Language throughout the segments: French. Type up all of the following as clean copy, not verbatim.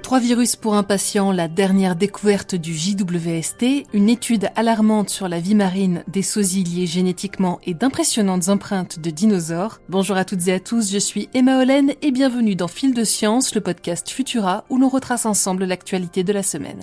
3 virus pour un patient, la dernière découverte du JWST, une étude alarmante sur la vie marine, des sosies liées génétiquement et d'impressionnantes empreintes de dinosaures. Bonjour à toutes et à tous, je suis Emma Hollen et bienvenue dans Fil de Science, le podcast Futura où l'on retrace ensemble l'actualité de la semaine.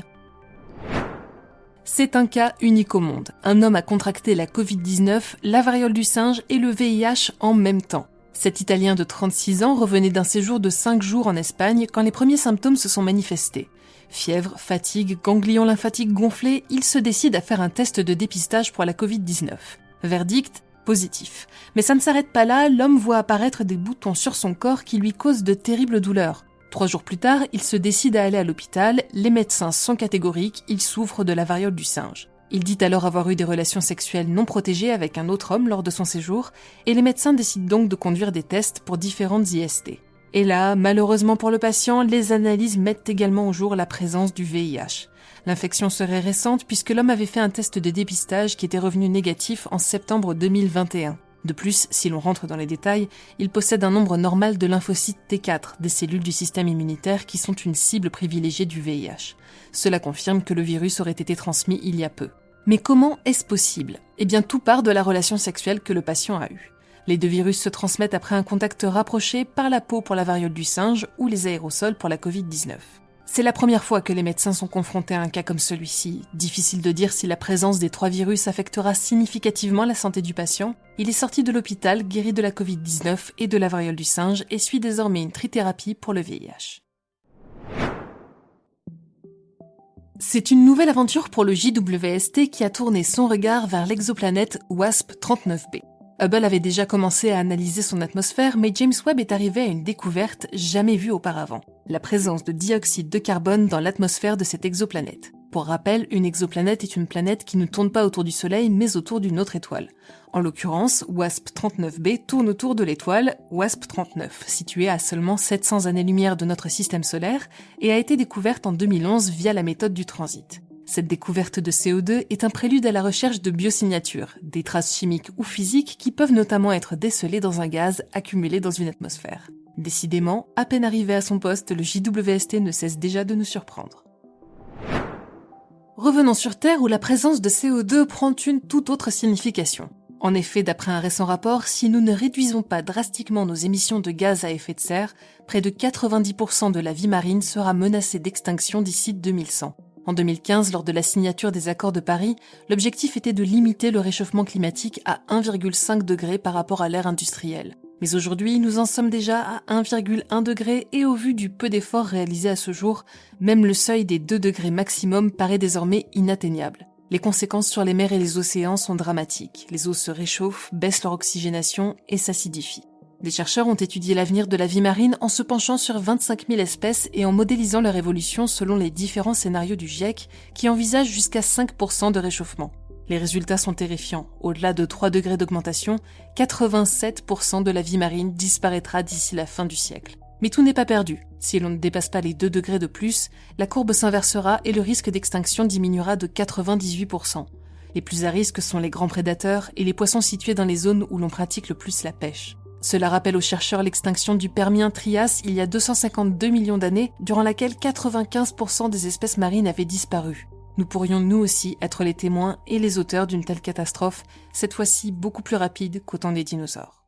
C'est un cas unique au monde. Un homme a contracté la Covid-19, la variole du singe et le VIH en même temps. Cet Italien de 36 ans revenait d'un séjour de 5 jours en Espagne quand les premiers symptômes se sont manifestés. Fièvre, fatigue, ganglions lymphatiques gonflés, il se décide à faire un test de dépistage pour la Covid-19. Verdict, positif. Mais ça ne s'arrête pas là, l'homme voit apparaître des boutons sur son corps qui lui causent de terribles douleurs. 3 jours plus tard, il se décide à aller à l'hôpital, les médecins sont catégoriques, il souffre de la variole du singe. Il dit alors avoir eu des relations sexuelles non protégées avec un autre homme lors de son séjour, et les médecins décident donc de conduire des tests pour différentes IST. Et là, malheureusement pour le patient, les analyses mettent également au jour la présence du VIH. L'infection serait récente puisque l'homme avait fait un test de dépistage qui était revenu négatif en septembre 2021. De plus, si l'on rentre dans les détails, il possède un nombre normal de lymphocytes T4, des cellules du système immunitaire qui sont une cible privilégiée du VIH. Cela confirme que le virus aurait été transmis il y a peu. Mais comment est-ce possible ? Eh bien, tout part de la relation sexuelle que le patient a eue. Les deux virus se transmettent après un contact rapproché par la peau pour la variole du singe ou les aérosols pour la Covid-19. C'est la première fois que les médecins sont confrontés à un cas comme celui-ci. Difficile de dire si la présence des 3 virus affectera significativement la santé du patient. Il est sorti de l'hôpital, guéri de la Covid-19 et de la variole du singe et suit désormais une trithérapie pour le VIH. C'est une nouvelle aventure pour le JWST qui a tourné son regard vers l'exoplanète WASP-39b. Hubble avait déjà commencé à analyser son atmosphère, mais James Webb est arrivé à une découverte jamais vue auparavant, la présence de dioxyde de carbone dans l'atmosphère de cette exoplanète. Pour rappel, une exoplanète est une planète qui ne tourne pas autour du Soleil, mais autour d'une autre étoile. En l'occurrence, WASP-39b tourne autour de l'étoile WASP-39, située à seulement 700 années-lumière de notre système solaire, et a été découverte en 2011 via la méthode du transit. Cette découverte de CO2 est un prélude à la recherche de biosignatures, des traces chimiques ou physiques qui peuvent notamment être décelées dans un gaz accumulé dans une atmosphère. Décidément, à peine arrivé à son poste, le JWST ne cesse déjà de nous surprendre. Revenons sur Terre où la présence de CO2 prend une toute autre signification. En effet, d'après un récent rapport, si nous ne réduisons pas drastiquement nos émissions de gaz à effet de serre, près de 90% de la vie marine sera menacée d'extinction d'ici 2100. En 2015, lors de la signature des accords de Paris, l'objectif était de limiter le réchauffement climatique à 1,5 degré par rapport à l'ère industrielle. Mais aujourd'hui, nous en sommes déjà à 1,1 degré et au vu du peu d'efforts réalisés à ce jour, même le seuil des 2 degrés maximum paraît désormais inatteignable. Les conséquences sur les mers et les océans sont dramatiques. Les eaux se réchauffent, baissent leur oxygénation et s'acidifient. Des chercheurs ont étudié l'avenir de la vie marine en se penchant sur 25 000 espèces et en modélisant leur évolution selon les différents scénarios du GIEC qui envisagent jusqu'à 5% de réchauffement. Les résultats sont terrifiants. Au-delà de 3 degrés d'augmentation, 87% de la vie marine disparaîtra d'ici la fin du siècle. Mais tout n'est pas perdu. Si l'on ne dépasse pas les 2 degrés de plus, la courbe s'inversera et le risque d'extinction diminuera de 98%. Les plus à risque sont les grands prédateurs et les poissons situés dans les zones où l'on pratique le plus la pêche. Cela rappelle aux chercheurs l'extinction du Permien-Trias il y a 252 millions d'années, durant laquelle 95% des espèces marines avaient disparu. Nous pourrions nous aussi être les témoins et les auteurs d'une telle catastrophe, cette fois-ci beaucoup plus rapide qu'au temps des dinosaures.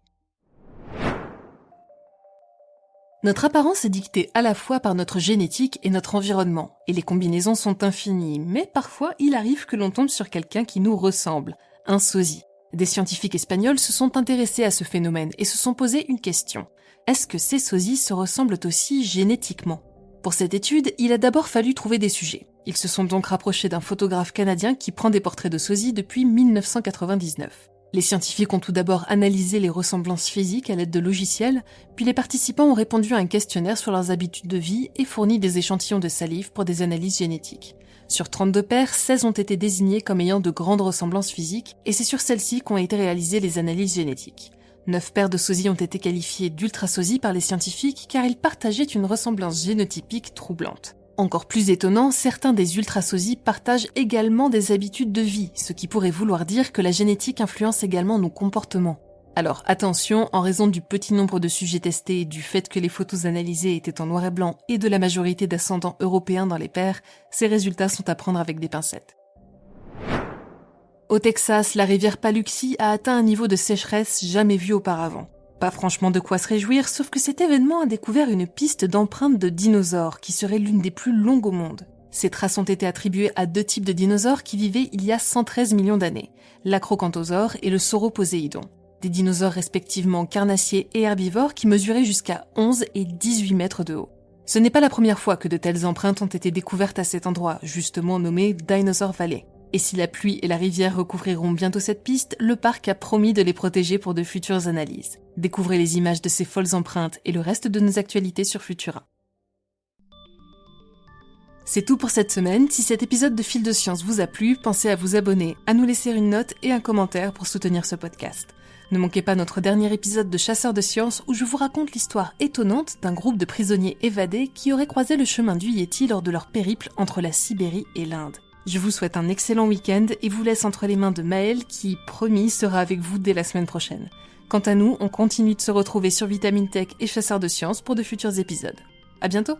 Notre apparence est dictée à la fois par notre génétique et notre environnement, et les combinaisons sont infinies, mais parfois il arrive que l'on tombe sur quelqu'un qui nous ressemble, un sosie. Des scientifiques espagnols se sont intéressés à ce phénomène et se sont posé une question. Est-ce que ces sosies se ressemblent aussi génétiquement ? Pour cette étude, il a d'abord fallu trouver des sujets. Ils se sont donc rapprochés d'un photographe canadien qui prend des portraits de sosies depuis 1999. Les scientifiques ont tout d'abord analysé les ressemblances physiques à l'aide de logiciels, puis les participants ont répondu à un questionnaire sur leurs habitudes de vie et fourni des échantillons de salive pour des analyses génétiques. Sur 32 paires, 16 ont été désignées comme ayant de grandes ressemblances physiques, et c'est sur celles-ci qu'ont été réalisées les analyses génétiques. 9 paires de sosies ont été qualifiées d'ultrasosies par les scientifiques car ils partageaient une ressemblance génotypique troublante. Encore plus étonnant, certains des ultrasosies partagent également des habitudes de vie, ce qui pourrait vouloir dire que la génétique influence également nos comportements. Alors attention, en raison du petit nombre de sujets testés, du fait que les photos analysées étaient en noir et blanc et de la majorité d'ascendants européens dans les pairs, ces résultats sont à prendre avec des pincettes. Au Texas, la rivière Paluxy a atteint un niveau de sécheresse jamais vu auparavant. Pas franchement de quoi se réjouir, sauf que cet événement a découvert une piste d'empreintes de dinosaures qui serait l'une des plus longues au monde. Ces traces ont été attribuées à 2 types de dinosaures qui vivaient il y a 113 millions d'années, l'acrocanthosaure et le sauroposéidon. Des dinosaures respectivement carnassiers et herbivores qui mesuraient jusqu'à 11 et 18 mètres de haut. Ce n'est pas la première fois que de telles empreintes ont été découvertes à cet endroit, justement nommé Dinosaur Valley. Et si la pluie et la rivière recouvriront bientôt cette piste, le parc a promis de les protéger pour de futures analyses. Découvrez les images de ces folles empreintes et le reste de nos actualités sur Futura. C'est tout pour cette semaine. Si cet épisode de Fil de Science vous a plu, pensez à vous abonner, à nous laisser une note et un commentaire pour soutenir ce podcast. Ne manquez pas notre dernier épisode de Chasseurs de Sciences où je vous raconte l'histoire étonnante d'un groupe de prisonniers évadés qui auraient croisé le chemin du Yéti lors de leur périple entre la Sibérie et l'Inde. Je vous souhaite un excellent week-end et vous laisse entre les mains de Maëlle qui, promis, sera avec vous dès la semaine prochaine. Quant à nous, on continue de se retrouver sur Vitamine Tech et Chasseurs de Sciences pour de futurs épisodes. À bientôt!